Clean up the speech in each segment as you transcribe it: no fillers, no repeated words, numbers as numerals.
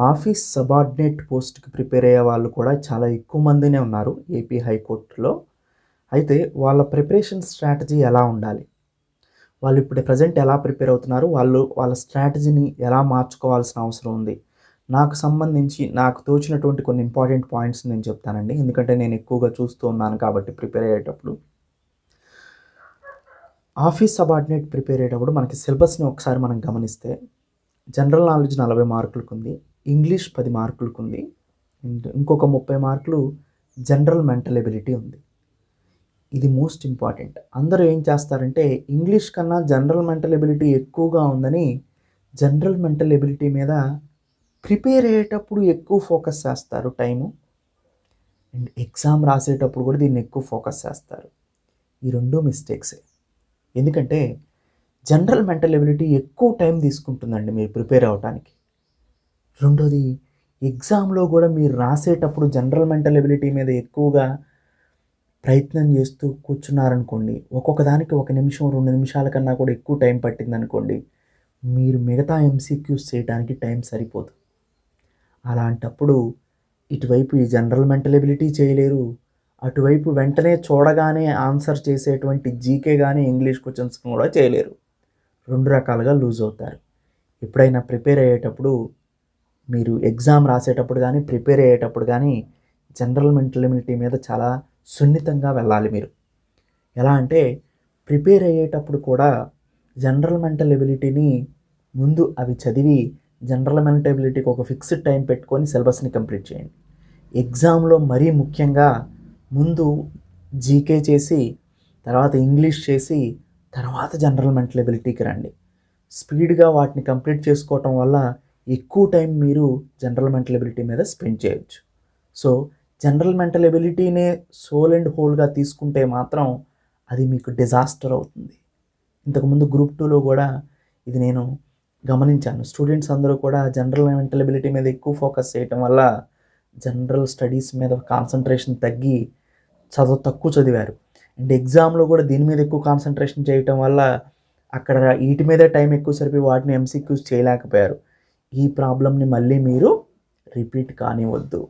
Office subordinate పోస్ట్‌కి prepare అయ్యే వాళ్ళు కూడా చాలా ఎక్కువ మందినే ఉన్నారు ఏపీ హైకోర్టులో. అయితే వాళ్ళ ప్రిపరేషన్ స్ట్రాటజీ ఎలా ఉండాలి? వాళ్ళు ఇప్పుడు ప్రెజెంట్ ఎలా ప్రిపేర్ అవుతున్నారు? వాళ్ళ స్ట్రాటజీని ఎలా మార్చుకోవాల్సిన అవసరం ఉంది? నాకు సంబంధించి నాకు తోచినటువంటి కొన్ని ఇంపార్టెంట్ పాయింట్స్ నేను చెప్తానండి. ఎందుకంటే నేను ఎక్కువగా చూస్తూ ఉన్నాను కాబట్టి ప్రిపేర్ అయ్యేటప్పుడు. ఆఫీస్ సబార్డినేట్ ప్రిపేర్ అయ్యేటప్పుడు మనకి సిలబస్‌ని ఒకసారి మనం గమనిస్తే జనరల్ నాలెడ్జ్ 40 మార్కులకుంది. ఇంగ్లీష్ 10 మార్కులకుంది. అండ్ ఇంకొక 30 మార్కులు జనరల్ మెంటల్ ఎబిలిటీ ఉంది. ఇది మోస్ట్ ఇంపార్టెంట్. అందరూ ఏం చేస్తారంటే ఇంగ్లీష్ కన్నా జనరల్ మెంటల్ ఎబిలిటీ ఎక్కువగా ఉందని జనరల్ మెంటల్ ఎబిలిటీ మీద ప్రిపేర్ అయ్యేటప్పుడు ఎక్కువ ఫోకస్ చేస్తారు టైము. అండ్ ఎగ్జామ్ రాసేటప్పుడు కూడా దీన్ని ఎక్కువ ఫోకస్ చేస్తారు. ఈ 2 మిస్టేక్సే. ఎందుకంటే జనరల్ మెంటల్ ఎబిలిటీ ఎక్కువ టైం తీసుకుంటుందండి మీరు ప్రిపేర్ అవ్వటానికి. రెండోది ఎగ్జామ్‌లో కూడా మీరు రాసేటప్పుడు జనరల్ మెంటల్ ఎబిలిటీ మీద ఎక్కువగా ప్రయత్నం చేస్తూ కూర్చున్నారనుకోండి, ఒక్కొక్క దానికి 1 నిమిషం, 2 నిమిషాల కన్నా కూడా ఎక్కువ టైం పట్టిందనుకోండి, మీరు మిగతా ఎంసీక్యూస్ చేయడానికి టైం సరిపోదు. అలాంటప్పుడు ఇటువైపు ఈ జనరల్ మెంటల్ ఎబిలిటీ చేయలేరు. అటువైపు వెంటనే చూడగానే ఆన్సర్ చేసేటువంటి జీకే గాని, ఇంగ్లీష్ క్వెషన్స్ కూడా చేయలేరు. 2 రకాలుగా లూజ్ అవుతారు. ఎప్పుడైనా ప్రిపేర్ అయ్యేటప్పుడు మీరు ఎగ్జామ్ రాసేటప్పుడు కానీ, ప్రిపేర్ అయ్యేటప్పుడు కానీ జనరల్ మెంటల్ ఎబిలిటీ మీద చాలా సున్నితంగా వెళ్ళాలి మీరు. ఎలా అంటే ప్రిపేర్ అయ్యేటప్పుడు కూడా జనరల్ మెంటల్ ఎబిలిటీని ముందు అవి చదివి జనరల్ మెంటల్ ఎబిలిటీకి ఒక ఫిక్స్డ్ టైం పెట్టుకొని సిలబస్ని కంప్లీట్ చేయండి. ఎగ్జామ్లో మరీ ముఖ్యంగా ముందు జీకే చేసి, తర్వాత ఇంగ్లీష్ చేసి, తర్వాత జనరల్ మెంటల్ ఎబిలిటీకి రండి. స్పీడ్గా వాటిని కంప్లీట్ చేసుకోవటం వల్ల ఎక్కువ టైం మీరు జనరల్ మెంటల్ ఎబిలిటీ మీద స్పెండ్ చేయొచ్చు. సో జనరల్ మెంటల్ ఎబిలిటీనే సోల్ అండ్ హోల్గా తీసుకుంటే మాత్రం అది మీకు డిజాస్టర్ అవుతుంది. ఇంతకుముందు గ్రూప్ 2లో కూడా ఇది నేను గమనించాను. స్టూడెంట్స్ అందరూ కూడా జనరల్ మెంటల్ ఎబిలిటీ మీద ఎక్కువ ఫోకస్ చేయటం వల్ల జనరల్ స్టడీస్ మీద కాన్సన్ట్రేషన్ తగ్గి తక్కువ చదివారు. అండ్ ఎగ్జామ్లో కూడా దీని మీద ఎక్కువ కాన్సన్ట్రేషన్ చేయటం వల్ల అక్కడ వీటి మీదే టైం ఎక్కువ సరిపోయి వాటిని ఎంసీక్యూస్ చేయలేకపోయారు. ఈ ప్రాబ్లమ్ని మళ్ళీ మీరు రిపీట్ కానివ్వద్దు.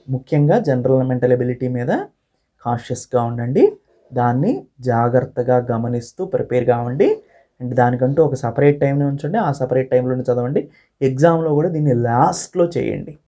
ముఖ్యంగా జనరల్ మెంటల్ ఎబిలిటీ మీద కాన్షియస్గా ఉండండి. దాన్ని జాగ్రత్తగా గమనిస్తూ ప్రిపేర్ కావండి. అండ్ దానికంటూ ఒక సపరేట్ టైంని ఉంచండి. ఆ సపరేట్ టైంలోనే చదవండి. ఎగ్జామ్లో కూడా దీన్ని లాస్ట్లో చేయండి.